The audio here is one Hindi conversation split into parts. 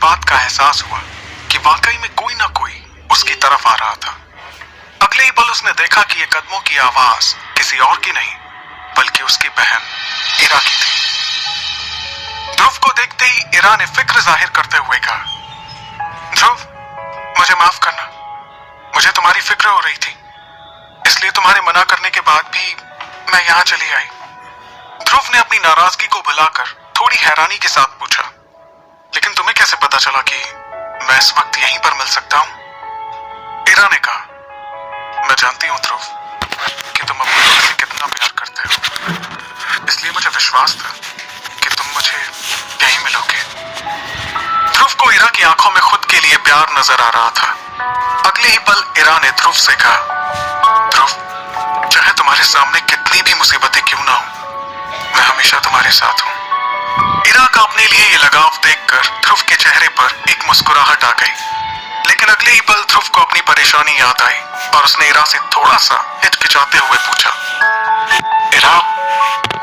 बात का एहसास हुआ कि वाकई में कोई ना कोई उसकी तरफ आ रहा था। अगले ही पल उसने देखा कि ये कदमों की आवाज किसी और की नहीं बल्कि उसकी बहन इरा की थी। ध्रुव को देखते ही इरा ने फिक्र जाहिर करते हुए कहा, ध्रुव, मुझे माफ करना, मुझे तुम्हारी फिक्र हो रही थी, इसलिए तुम्हारे मना करने के बाद भी मैं यहाँ चली आई। ध्रुव ने अपनी नाराजगी को भुलाकर थोड़ी हैरानी के साथ पूछा, लेकिन तुम्हें कैसे पता चला कि मैं इस वक्त यहीं पर मिल सकता हूँ? इरा ने कहा, मैं जानती हूँ ध्रुव कि तुम अपने दिल से कितना प्यार करते हो, इसलिए मुझे विश्वास था कि तुम मुझे यहीं मिलोगे। ध्रुव को इरा की आंखों में खुद के लिए प्यार नजर आ रहा था। अगले ही पल इरा ने ध्रुव से कहा, ध्रुव, चाहे तुम्हारे सामने कितनी भी मुसीबतें क्यों ना हो, मैं हमेशा तुम्हारे साथ हूँ। इरा का अपने लिए ये लगाव देखकर ध्रुव के चेहरे पर एक मुस्कुराहट आ गई, लेकिन अगले ही पल ध्रुव को अपनी परेशानी याद आई और उसने इरा से थोड़ा सा हिचकिचाते हुए पूछा, इरा,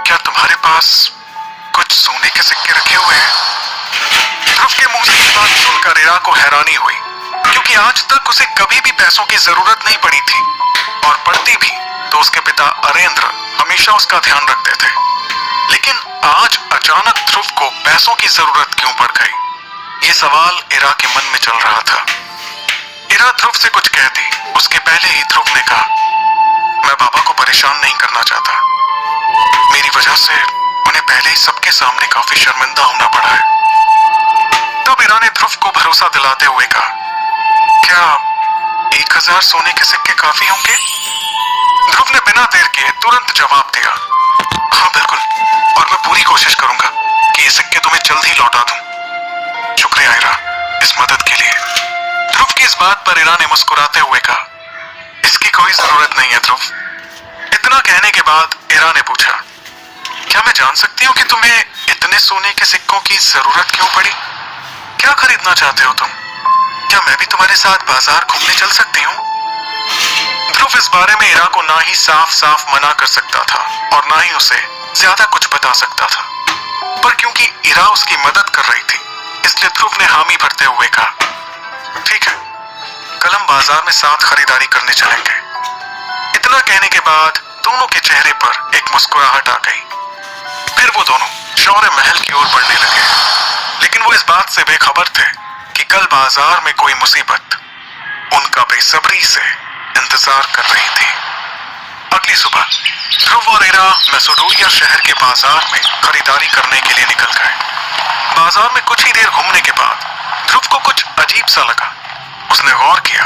क्या तुम्हारे पास कुछ सोने के सिक्के रखे हुए हैं? ध्रुव के मुंह से ये बात सुनकर इरा को हैरानी हुई, क्योंकि आज तक उसे कभी भी पैसों की जरूरत नहीं पड़ी थी, और पड़ती भी तो उसके पिता अरेंद्र हमेशा उसका ध्यान रखते थे। लेकिन आज अचानक ध्रुव को पैसों की जरूरत क्यों पड़ गई, ये सवाल इरा के मन में चल रहा था। इरा ध्रुव से कुछ कहती उसके पहले ही ध्रुव ने कहा, मैं बाबा को परेशान नहीं करना चाहता, मेरी वजह से उन्हें पहले ही सबके सामने काफी शर्मिंदा होना पड़ा है। तब इरा ने ध्रुव को भरोसा दिलाते हुए कहा, क्या 1000 सोने के सिक्के काफी होंगे? ध्रुव ने बिना देर के तुरंत जवाब दिया, हाँ बिल्कुल, और मैं पूरी कोशिश करूंगा कि ये सिक्के तुम्हें जल्द ही लौटा दूं। शुक्रिया इरा इस मदद के लिए। ध्रुव की इस बात पर इरा ने मुस्कुराते हुए कहा, इसकी कोई जरूरत नहीं है ध्रुव। इतना कहने के बाद इरा ने पूछा, क्या मैं जान सकती हूँ कि तुम्हें इतने सोने के सिक्कों की जरूरत क्यों पड़ी? क्या खरीदना चाहते हो तुम? क्या मैं भी तुम्हारे साथ बाजार घूमने चल सकती हूँ? ध्रुव इस बारे में इरा को ना ही साफ साफ मना कर सकता था और ना ही उसे ज्यादा कुछ बता सकता था, पर क्योंकि इरा उसकी मदद कर रही थी, इसलिए ध्रुव ने हामी भरते हुए कहा, ठीक है, कल हम बाजार में साथ खरीदारी करने चलेंगे। इतना कहने के बाद दोनों के चेहरे पर एक मुस्कुराहट आ गई। फिर वो दोनों शौर्य महल की ओर बढ़ने लगे, लेकिन वो इस बात से बेखबर थे कि कल बाजार में कोई मुसीबत उनका बेसब्री से इंतजार कर रही थी। अगली सुबह ध्रुव और इरा मैसेडोनिया शहर के बाजार में खरीदारी करने के लिए निकल गए। बाजार में कुछ ही देर घूमने के बाद ध्रुव को कुछ अजीब सा लगा। उसने गौर किया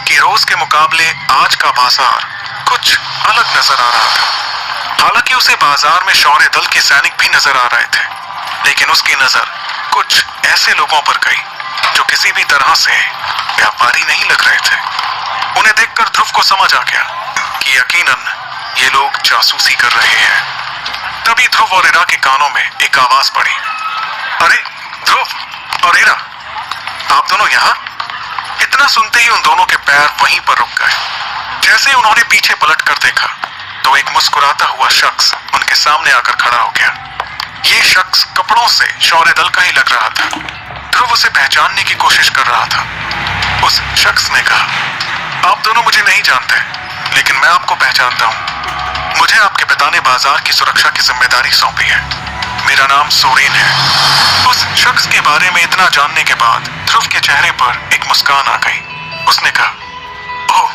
कि रोज के मुकाबले आज का बाजार कुछ अलग नजर आ रहा था। हालांकि उसे बाजार में शौर्य दल के सैनिक भी नजर आ रहे थे, लेकिन उसकी नजर कुछ ऐसे लोगों पर गई जो किसी भी तरह से व्यापारी नहीं लग रहे थे। उन्हें देखकर ध्रुव को समझ आ गया कि यकीनन ये लोग जासूसी कर रहे हैं। तभी ध्रुव और इरा के कानों में एक आवाज पड़ी, अरे ध्रुव और इरा, आप दोनों यहाँ? इतना सुनते ही उन दोनों के पैर वहीं पर रुक गए। जैसे ही उन्होंने पीछे पलट कर देखा तो एक मुस्कुराता हुआ शख्स उनके सामने आकर खड़ा हो गया। ये शख्स कपड़ों से शौर्य दल का ही लग रहा था। ध्रुव उसे पहचानने की कोशिश कर रहा था। उस शख्स ने कहा, आप दोनों मुझे नहीं जानते, लेकिन मैं आपको पहचानता हूँ। मुझे आपके पिता ने बाजार की सुरक्षा की जिम्मेदारी सौंपी है। मेरा नाम सोरेन है। उस शख्स के बारे में इतना जानने के बाद ध्रुव के चेहरे पर एक मुस्कान आ गई। उसने कहा, ओह,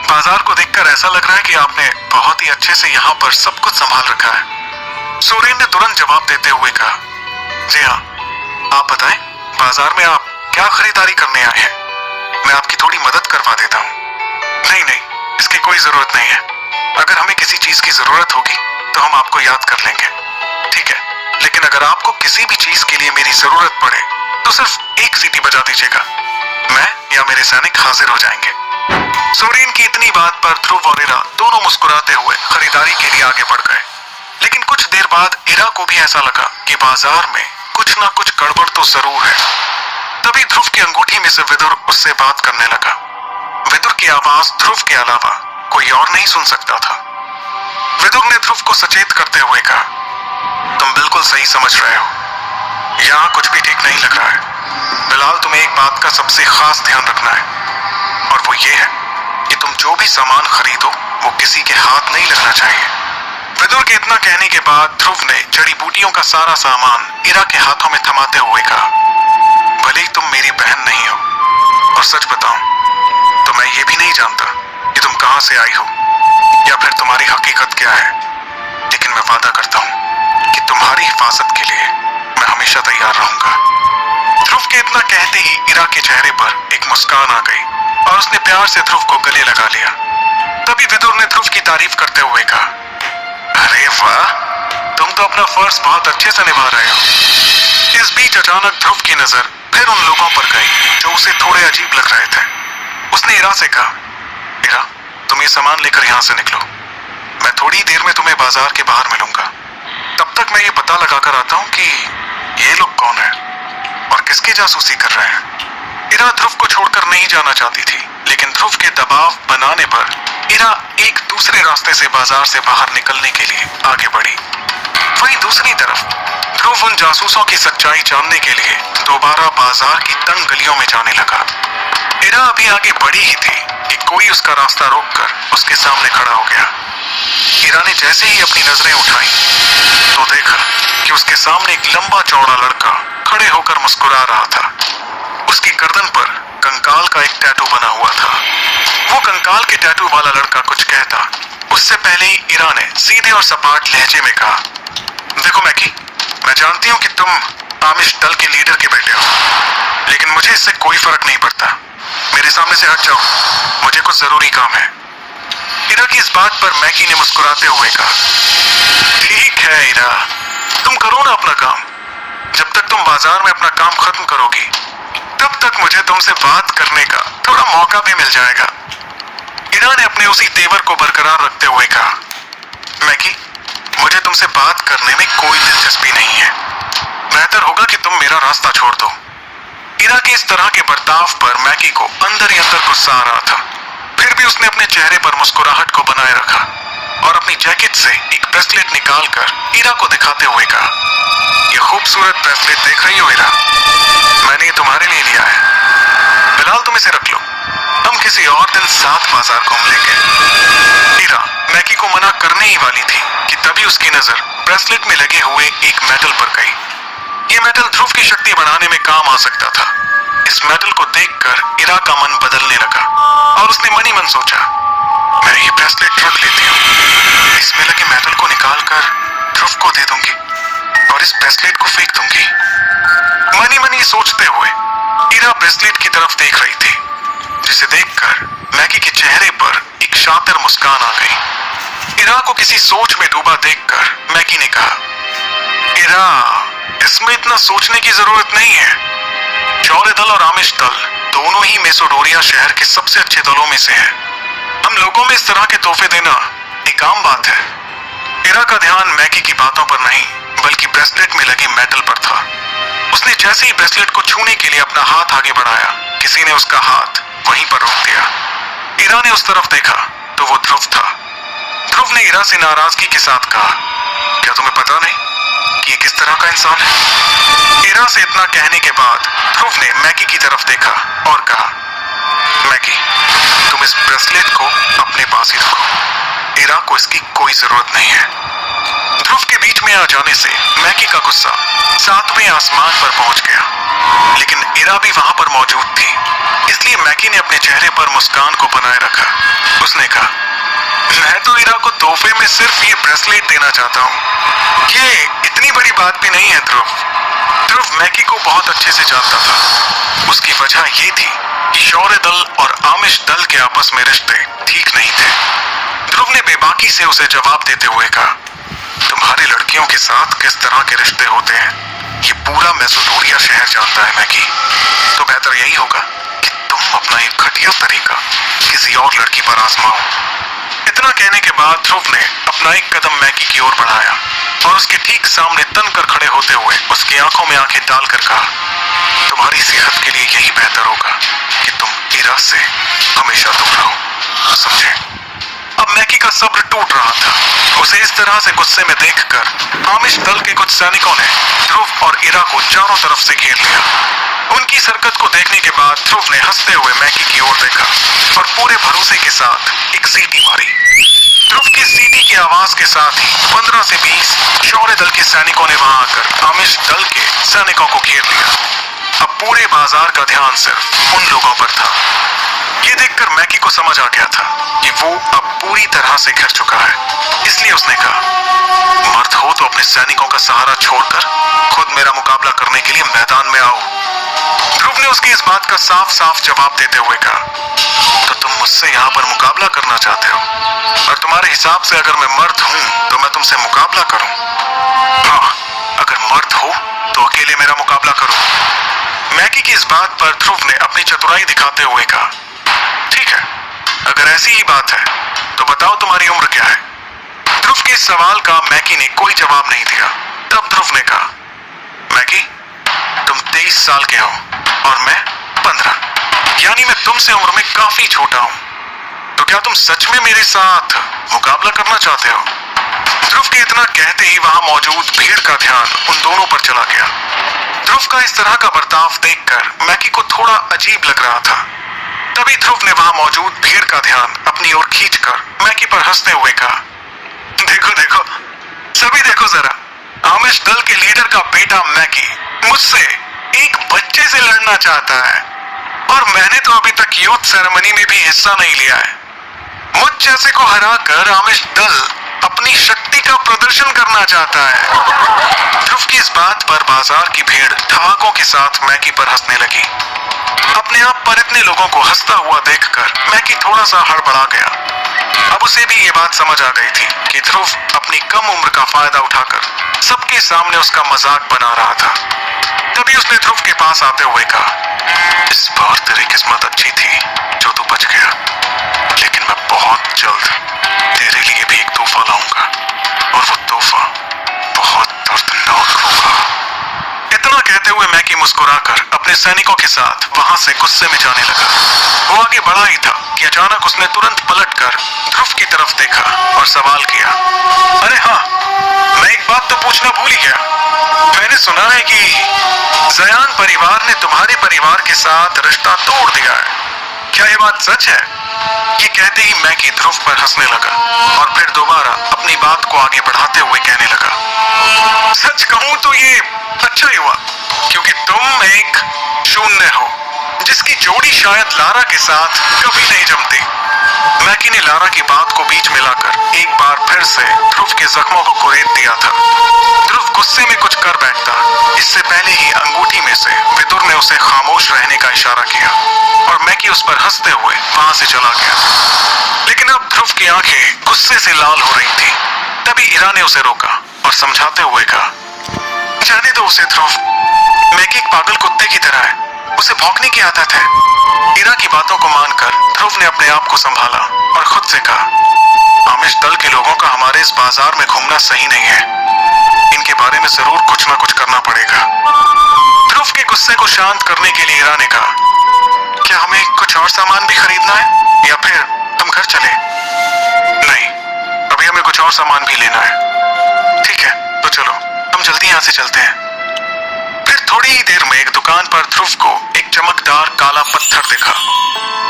बाजार को देखकर ऐसा लग रहा है कि आपने बहुत ही अच्छे से यहाँ पर सब कुछ संभाल रखा है। सोरेन ने तुरंत जवाब देते हुए कहा, जी हाँ, आप बताएं, बाजार में आप क्या खरीदारी करने आए हैं? मैं आपकी थोड़ी मदद करवा देता हूँ। नहीं नहीं, इसकी कोई जरूरत नहीं है। अगर हमें किसी चीज की जरूरत होगी तो हम आपको याद कर लेंगे, ठीक है? लेकिन अगर आपको किसी भी चीज के लिए मेरी जरूरत पड़े तो सिर्फ एक सीटी बजा दीजिएगा, मैं या मेरे सैनिक हाजिर हो जाएंगे। सोरेन की इतनी बात पर ध्रुव और इरा दोनों मुस्कुराते हुए खरीदारी के लिए आगे बढ़ गए। लेकिन कुछ देर बाद इरा को भी ऐसा लगा कि बाजार में कुछ ना कुछ गड़बड़ तो जरूर है। तभी ध्रुव की अंगूठी में से विदुर उससे बात करने लगा। विदुर की आवाज ध्रुव के अलावा कोई और नहीं सुन सकता था। विदुर ने ध्रुव को सचेत करते हुए कहा, तुम बिल्कुल सही समझ रहे हो। यहाँ कुछ भी ठीक नहीं लग रहा है। फिलहाल तुम्हें एक बात का सबसे खास ध्यान रखना है, और वो ये है कि तुम जो भी सामान खरीदो वो किसी के हाथ नहीं लगना चाहिए। विदुर के इतना कहने के बाद ध्रुव ने जड़ी बूटियों का सारा सामान इरा के हाथों में थमाते हुए कहा, भले ही तुम मेरी बहन नहीं हो, और सच बताऊं तो मैं ये भी नहीं जानता कि तुम कहां से आई हो या फिर तुम्हारी हकीकत क्या है, लेकिन मैं वादा करता हूं कि तुम्हारी हिफाजत के लिए मैं हमेशा तैयार रहूंगा। ध्रुव के इतना कहते ही इरा के चेहरे पर एक मुस्कान आ गई और उसने प्यार से ध्रुव को गले लगा लिया। तभी विदुर ने ध्रुव की तारीफ करते हुए कहा, अरे वाह, तुम तो अपना फर्ज बहुत अच्छे से निभा रहे हो। इस बीच अचानक ध्रुव की नजर फिर उन लोगों पर गई जो उसे थोड़े अजीब लग रहे थे। उसने इरा से कहा, इरा, तुम ये सामान लेकर यहाँ से निकलो, मैं थोड़ी देर में तुम्हें बाजार के बाहर मिलूंगा। तब तक मैं ये पता लगाकर आता हूँ कि ये लोग कौन है और किसकी जासूसी कर रहे हैं। इरा ध्रुव को छोड़कर नहीं जाना चाहती थी, लेकिन ध्रुव के दबाव बनाने पर इरा एक दूसरे रास्ते से बाजार से बाहर निकलने के लिए आगे बढ़ी। वहीं दूसरी तरफ ध्रुव उन जासूसों की सच्चाई जानने के लिए दोबारा बाजार की तंग गलियों में जाने लगा। इरा अभी आगे बढ़ी ही थी कि कोई उसका रास्ता रोककर उसके सामने खड़ा हो गया। इरा ने जैसे ही अपनी नजरें उठाई तो देखा कि उसके सामने एक लंबा चौड़ा लड़का खड़े होकर मुस्कुरा रहा था। उसकी गर्दन पर कंकाल का एक टैटू बना हुआ था। वो कंकाल के टैटू वाला लड़का कुछ कहता उससे पहले ही इरा ने सीधे और सपाट लहजे में कहा, देखो मैकी, मैं जानती हूँ कि तुम आमिश दल के लीडर के बेटे हो, लेकिन मुझे इससे कोई फर्क नहीं पड़ता। मेरे सामने से हट जाओ, मुझे कुछ जरूरी काम है। इरा की इस बात पर मैकी ने मुस्कुराते हुए कहा, ठीक है इरा, तुम करो ना अपना काम। जब तक तुम बाजार में अपना काम खत्म करोगी तब तक मुझे तुमसे बात करने का थोड़ा मौका भी मिल जाएगा। इरा ने अपने उसी तेवर को बरकरार रखते हुए कहा, मैकी, मुझे तुमसे बात करने में कोई दिलचस्पी नहीं है। बेहतर होगा कि तुम मेरा रास्ता छोड़ दो। इरा के इस तरह के बर्ताव पर मैकी को अंदर ही अंदर गुस्सा आ रहा था। फिर भी उसने अपने चेहरे पर मुस्कुराहट को बनाए रखा और अपनी जैकेट से एक ब्रेसलेट निकालकर इरा को दिखाते हुए कहा, ये खूबसूरत ब्रेसलेट देख रही हो इरा, मैंने ये तुम्हारे लिए लिया है। फिलहाल तुम इसे रख लो, हम किसी और दिन साथ बाजार घूम लेंगे। इरा मैकी को मना करने ही वाली थी कि तभी उसकी नजर ब्रेसलेट में लगे हुए एक मेटल पर गई। ये मेटल ध्रुव की शक्ति बढ़ाने में काम आ सकता था। इस मेटल को देखकर इरा का मन बदलने लगा और उसने मन ही मन सोचा, मैं ये ब्रेसलेट रख लेती हूँ, इसमें लगे मेटल को निकालकर ध्रुव को दे दूंगी और इस ब्रेसलेट को फेंक दूंगी। मन ही मन ये सोचते हुए इरा ब्रेसलेट की तरफ देख रही थी, जिसे देखकर मैकी के चेहरे पर एक शातिर मुस्कान आ गई। इरा को किसी सोच में डूबा देखकर मैकी ने कहा, इरा, इसमें इतना सोचने की जरूरत नहीं है। चौरे दल और आमिश दल दोनों ही मेसोडोरिया शहर के सबसे अच्छे दलों में से हैं। हम लोगों में इस तरह के तोहफे देना एक आम बात है। इरा का ध्यान मैकी की बातों पर नहीं बल्कि ब्रेसलेट में लगे मेटल पर था। उसने जैसे ही ब्रेसलेट को छूने के लिए अपना हाथ आगे बढ़ाया, किसी ने उसका हाथ वहीं पर रोक दिया। इरा ने उस तरफ देखा तो वो ध्रुव था। ध्रुव ने इरा से नाराजगी के साथ कहा, क्या तुम्हें पता नहीं कि ये किस तरह का इंसान है? इरा से इतना कहने के बाद ध्रुव ने मैकी की तरफ देखा और कहा, मैकी, तुम इस ब्रेसलेट को अपने पास ही रखो, इरा को इसकी कोई जरूरत नहीं है। ध्रुव के बीच में आ जाने से मैकी का गुस्सा 7वें आसमान पर पहुंच गया, लेकिन इरा भी वहां पर मौजूद थी, इसलिए मैकी ने अपने चेहरे पर मुस्कान को बनाए रखा। उसने कहा, मैं तो इरा को तोहफे में सिर्फ ये ब्रेसलेट देना चाहता हूँ, ये इतनी बड़ी बात भी नहीं है। ध्रुव मैकी को बहुत अच्छे से जानता था। उसकी वजह ये थी कि शौर्य दल और आमिश दल के आपस में रिश्ते ठीक नहीं थे। ध्रुव ने बेबाकी से उसे जवाब देते हुए कहा, तुम्हारी लड़कियों के साथ किस तरह के रिश्ते होते हैं ये पूरा मेसोडोरिया शहर जानता है मैकी, तो बेहतर यही होगा कि तुम अपना एक घटिया तरीका किसी और लड़की पर आजमाओ। इतना कहने के बाद ध्रुव ने अपना एक कदम मैकी की ओर बढ़ाया और उसके ठीक सामने तनकर खड़े होते हुए उसकी आंखों में आंखें डालकर कहा, तुम्हारी सेहत के लिए यही बेहतर होगा कि तुम इरा से हमेशा दूर रहो, समझे? अब मैकी का सब्र टूट रहा था। उसे इस तरह से गुस्से में देखकर आमिश दल के कुछ सैनिकों ने ध्रुव और इरा को चारों तरफ से घेर लिया। उनकी इस हरकत को देखने के बाद ध्रुव ने हंसते हुए मैकी की ओर देखा और पूरे भरोसे के साथ एक सीटी मारी। ध्रुव की सीटी की आवाज के साथ ही 15 से 20 शौर्य दल के सैनिकों ने वहां आकर आमिश दल के सैनिकों को घेर लिया। अब पूरे बाजार का ध्यान सिर्फ उन लोगों पर था। ये देखकर मैकी को समझ आ गया था कि वो अब पूरी तरह से घिर चुका है। इसलिए उसने कहा, मर्द हो तो अपने सैनिकों का सहारा छोड़कर खुद मेरा मुकाबला करने के लिए मैदान में आओ। ध्रुव ने उसकी इस बात का साफ साफ जवाब देते हुए कहा, तो तुम मुझसे यहाँ पर मुकाबला करना चाहते हो, और तुम्हारे हिसाब से अगर मैं मर्द हूँ तो मैं तुमसे मुकाबला करूँ? हाँ, अगर मर्द हो तो अकेले मेरा मुकाबला करो। मैकी की इस बात पर ध्रुव ने अपनी चतुराई दिखाते हुए कहा, ठीक है, अगर ऐसी ही बात है तो बताओ तुम्हारी उम्र क्या है? ध्रुव के इस सवाल का मैकी ने कोई जवाब नहीं दिया। तब ध्रुव ने कहा, मैकी, तुम 23 साल के हो और मैं 15, यानी मैं तुमसे उम्र में काफी छोटा हूं। तो क्या तुम सच में मेरे साथ मुकाबला करना चाहते हो? ध्रुव के इतना कहते ही वहां मौजूद भीड़ का ध्यान उन दोनों पर चला गया। ध्रुव का इस तरह का बर्ताव देखकर मैकी को थोड़ा अजीब लग रहा था। तभी ध्रुव ने वहां मौजूद भीड़ का ध्यान अपनी ओर खींचकर मैकी पर हंसते हुए कहा, देखो देखो, सभी देखो जरा, आमिश दल के लीडर का बेटा मैकी मुझसे एक बच्चे से लड़ना चाहता है, और मैंने तो अभी तक यूथ सेरेमनी में भी हिस्सा नहीं लिया है। मुझ जैसे को हराकर आमिश दल अपनी शक्ति का प्रदर्शन करना चाहता है। ध्रुव की इस बात पर बाजार की भीड़ ठहाकों के साथ मैकी पर हंसने लगी। अपने आप पर इतने लोगों को हंसता हुआ देखकर मैकी थोड़ा सा हड़बड़ा गया। अब उसे भी ये बात समझ आ गई थी कि ध्रुव अपनी कम उम्र का फायदा उठाकर सबके सामने उसका मजाक बना रहा था। तभी उसने ध्रुव के पास आते हुए कहा, इस बार तेरी किस्मत अच्छी थी जो तू बच गया, लेकिन मैं बहुत जल्द तेरे लिए भी एक तोहफा लाऊंगा, और वो तोहफा बहुत दर्दनाक होगा। इतना कहते हुए मैकी मुस्कुराकर अपने सैनिकों के साथ वहां से गुस्से में जाने लगा। वो आगे बढ़ा ही था कि अचानक उसने तुरंत पलटकर ध्रुव की तरफ देखा और सवाल किया, अरे हाँ, मैं एक बात तो पूछना भूल ही गया। मैंने सुना है कि जयान परिवार ने तुम्हारे परिवार के साथ रिश्ता तोड़ दिया है, क्या ये बात सच है? ये कहते ही मैकी ध्रुव पर हंसने लगा और फिर दोबारा अपनी बात को आगे बढ़ाते हुए कहने लगा, सच कहूं तो ये अच्छा ही हुआ, क्योंकि तुम एक शून्य हो जिसकी जोड़ी शायद लारा के साथ कभी नहीं जमती। मैकी ने लारा की बात को बीच में लाकर एक बार फिर से ध्रुव के जख्मों को कुरेद दिया था। ध्रुव गुस्से में कुछ कर बैठता, इससे पहले ही अंगूठी में से विदुर ने उसे खामोश रहने का इशारा किया और मैकी उस पर हंसते हुए वहां से चला गया। लेकिन अब ध्रुव की आंखें गुस्से से लाल हो रही थी। तभी इरा ने उसे रोका और समझाते हुए कहा, जाने दो उसे ध्रुव, मैकी एक पागल कुत्ते की तरह है, उसे भौंकने की आदत है। इरा की बातों को मानकर ध्रुव ने अपने आप को संभाला और खुद से कहा, आमिश दल के लोगों का हमारे इस बाजार में घूमना सही नहीं है, इनके बारे में जरूर कुछ ना कुछ करना पड़ेगा। ध्रुव के गुस्से को शांत करने के लिए इरा ने कहा, क्या हमें कुछ और सामान भी खरीदना है या फिर हम घर चले? नहीं, अभी हमें कुछ और सामान भी लेना है। ठीक है, तो चलो हम जल्दी यहाँ से चलते हैं। फिर थोड़ी ही देर में एक दुकान पर ध्रुव को एक चमकदार काला पत्थर दिखा,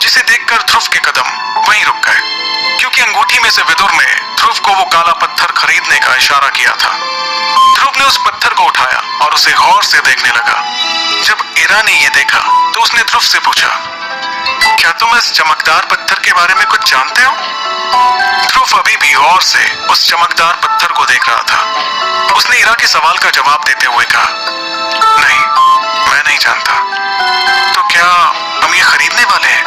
जिसे देखकर ध्रुव के कदम वहीं रुक गए, क्योंकि अंगूठी में से विदुर ने ध्रुव को वो काला पत्थर खरीदने का इशारा किया था। ध्रुव ने उस पत्थर को उठाया और उसे गौर से देखने लगा। जब इरा ने ये देखा तो उसने ध्रुव से पूछा, क्या तुम इस चमकदार पत्थर के बारे में कुछ जानते हो? ध्रुव अभी भी गौर से उस चमकदार पत्थर को देख रहा था। उसने इरा के सवाल का जवाब देते हुए कहा, नहीं, मैं नहीं जानता। तो क्या हम ये खरीदने वाले हैं?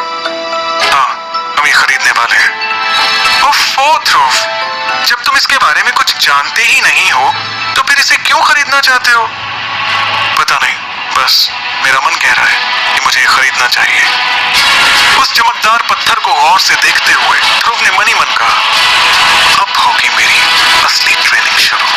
हाँ, हम ये खरीदने वाले हैं। ओफो ध्रुव, जब तुम इसके बारे में कुछ जानते ही नहीं हो तो फिर इसे क्यों खरीदना चाहते हो? पता नहीं, बस मेरा मन कह रहा है कि मुझे ये खरीदना चाहिए। उस चमकदार पत्थर को गौर से देखते हुए ध्रुव ने मन ही मन कहा, अब होगी मेरी असली ट्रेनिंग शुरू।